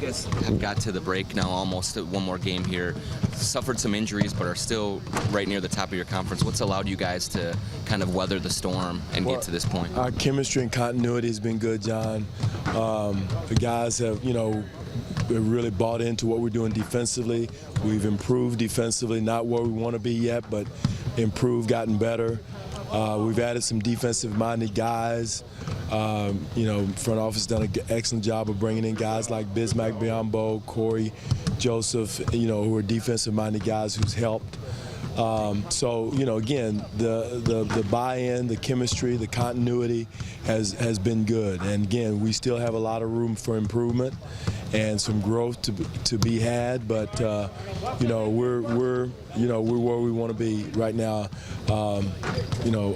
guys have got to the break now, almost one more game here. Suffered some injuries, but are still right near the top of your conference. What's allowed you guys to kind of weather the storm and get to this point? Our chemistry and continuity has been good, John. The guys have, really bought into what we're doing defensively. We've improved defensively, not where we want to be yet, but improved, gotten better. We've added some defensive-minded guys. Front office done an excellent job of bringing in guys like Bismack Biyombo, Corey Joseph, who are defensive-minded guys who's helped. Again, the buy-in, the chemistry, the continuity has been good. And again, we still have a lot of room for improvement and some growth to be had. But we're where we want to be right now,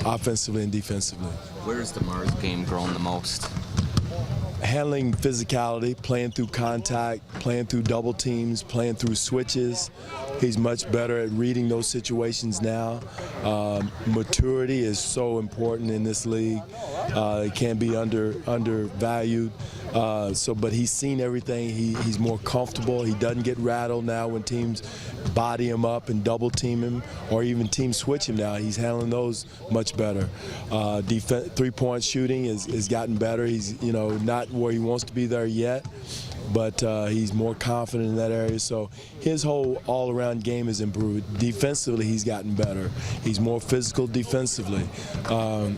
offensively and defensively. Where has the Mars game grown the most? Handling physicality, playing through contact, playing through double teams, playing through switches. He's much better at reading those situations now. Maturity is so important in this league. It can't be undervalued. But he's seen everything. He's more comfortable. He doesn't get rattled now when teams body him up and double team him or even team switch him now. He's handling those much better. Three-point shooting has gotten better. He's not where he wants to be there yet, but he's more confident in that area. So his whole all-around game has improved. Defensively, he's gotten better. He's more physical defensively.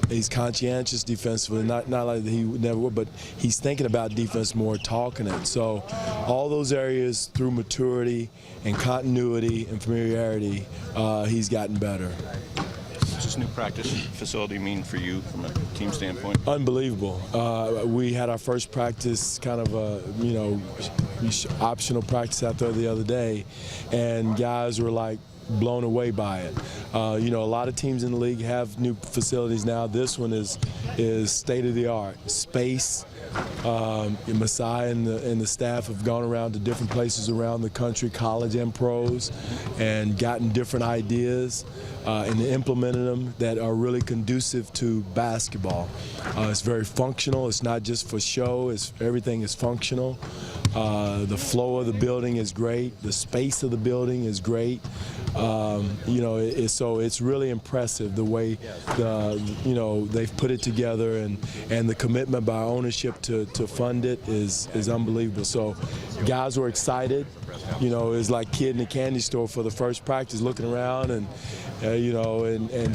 He's conscientious defensively, not like he never would, but he's thinking about defense more, talking it. So all those areas through maturity and continuity and familiarity, he's gotten better. What's this new practice facility mean for you from a team standpoint? Unbelievable. We had our first practice, kind of optional practice out there the other day, and guys were like blown away by it. A lot of teams in the league have new facilities now. This one is state of the art. Space. Masai and the staff have gone around to different places around the country, college and pros, and gotten different ideas and implemented them that are really conducive to basketball. It's very functional. It's not just for show. Everything is functional. The flow of the building is great. The space of the building is great. So it's really impressive the way they've put it together, and the commitment by ownership to fund it is unbelievable. So guys were excited. It's like kid in a candy store for the first practice, looking around and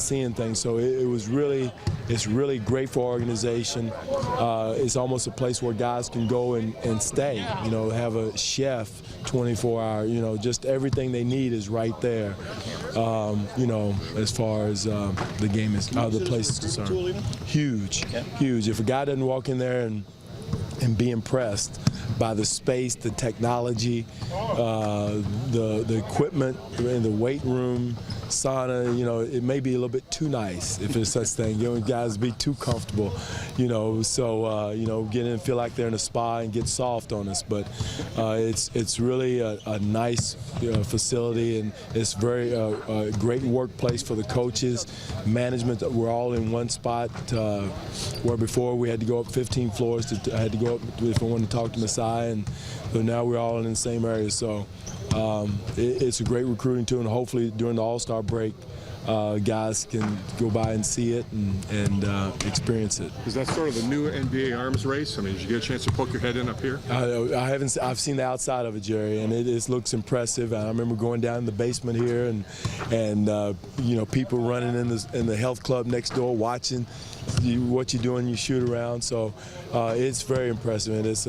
seeing things. So it's really great for organization. It's almost a place where guys can go and stay. Have a chef 24 hour. Just everything they need is right there. As far as the game is, the place is concerned. Huge. If a guy doesn't walk in there and be impressed by the space, the technology, the equipment in the weight room, sauna, it may be a little bit too nice if there's such thing. Guys be too comfortable, get in and feel like they're in a spa and get soft on us. But it's really a nice facility, and it's very a great workplace for the coaches, management. We're all in one spot, where before we had to go up 15 floors. I had to go up if I wanted to talk to Masai, and so now we're all in the same area. So it's a great recruiting tool, and hopefully during the All-Star break, guys can go by and see it and experience it. Is that sort of the new NBA arms race? I mean, did you get a chance to poke your head in up here? I haven't. I've seen the outside of it, Jerry, and it looks impressive. I remember going down in the basement here, and people running in the health club next door watching what you do in your shoot around. So it's very impressive, and it's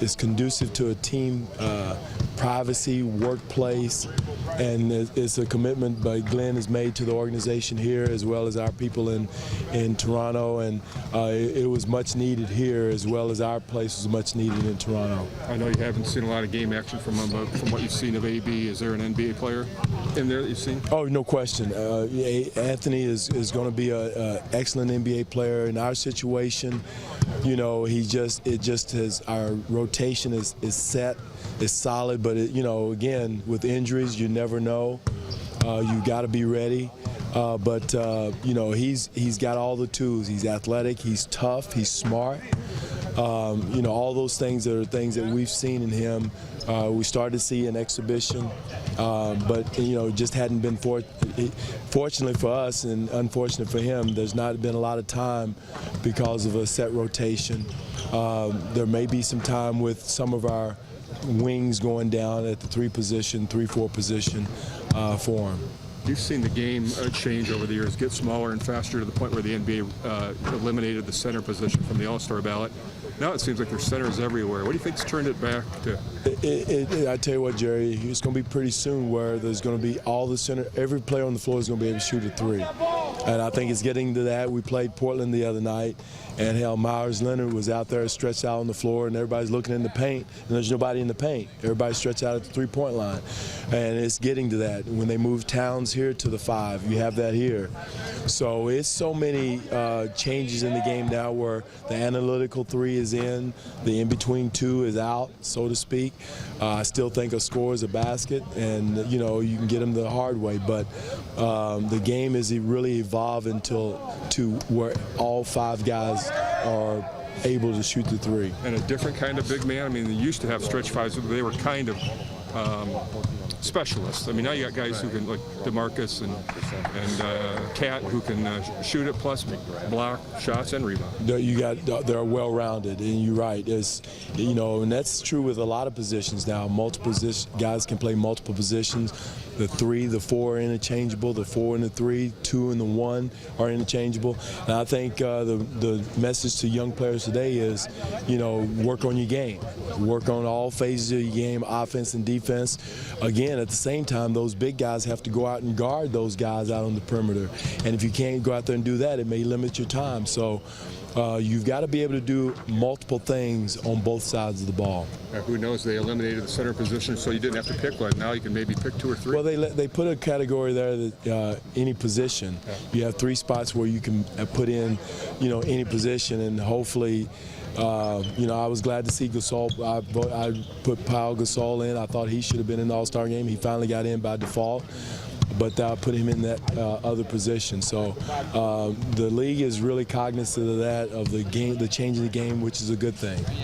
it's conducive to a team privacy, workplace, and it's a commitment by Glenn has made to the organization here as well as our people in Toronto, and it was much needed here as well as our place was much needed in Toronto. I know you haven't seen a lot of game action from what you've seen of AB. Is there an NBA player in there that you've seen? Oh, no question. Anthony is going to be an excellent NBA player in our situation. Our rotation is set, is solid, but again, with injuries, you never know. You got to be ready. He's got all the tools. He's athletic, he's tough, he's smart. All those things are things that we've seen in him. We started to see an exhibition, but just hadn't been fortunately for us and unfortunate for him. There's not been a lot of time because of a set rotation. There may be some time with some of our wings going down at the 3-4 position for him. You've seen the game change over the years, get smaller and faster to the point where the NBA eliminated the center position from the All-Star ballot. Now it seems like there's centers everywhere. What do you think's turned it back to? I tell you what, Jerry, it's going to be pretty soon where there's going to be all the center. Every player on the floor is going to be able to shoot a 3. And I think it's getting to that. We played Portland the other night, and hell, Myers Leonard was out there stretched out on the floor, and everybody's looking in the paint, and there's nobody in the paint. Everybody's stretched out at the 3-point line. And it's getting to that. When they move Towns here to the 5, you have that here. So it's so many changes in the game now where the analytical 3 is in, the in-between 2 is out, so to speak. I still think a score is a basket, and you can get them the hard way, but the game is really evolving to where all 5 guys are able to shoot the 3. And a different kind of big man. I mean, they used to have stretch 5s, but they were kind of specialists. I mean, now you got guys who can, like DeMarcus and Cat, who can shoot it plus block shots and rebound. They're well-rounded, and you're right. And that's true with a lot of positions now. Guys can play multiple positions. The 3, the 4 are interchangeable. The 4 and the 3, 2 and the 1 are interchangeable. And I think the message to young players today is, work on your game. Work on all phases of your game, offense and defense. Again, at the same time, those big guys have to go out and guard those guys out on the perimeter. And if you can't go out there and do that, it may limit your time. So you've got to be able to do multiple things on both sides of the ball. Who knows? They eliminated the center position, so you didn't have to pick one. Now you can maybe pick 2 or 3. Well, they put a category there that any position. Yeah. You have 3 spots where you can put in, any position, and hopefully. I was glad to see Gasol. I put Pau Gasol in. I thought he should have been in the All-Star game. He finally got in by default, but I put him in that other position. So the league is really cognizant of that, of the game, the change in the game, which is a good thing.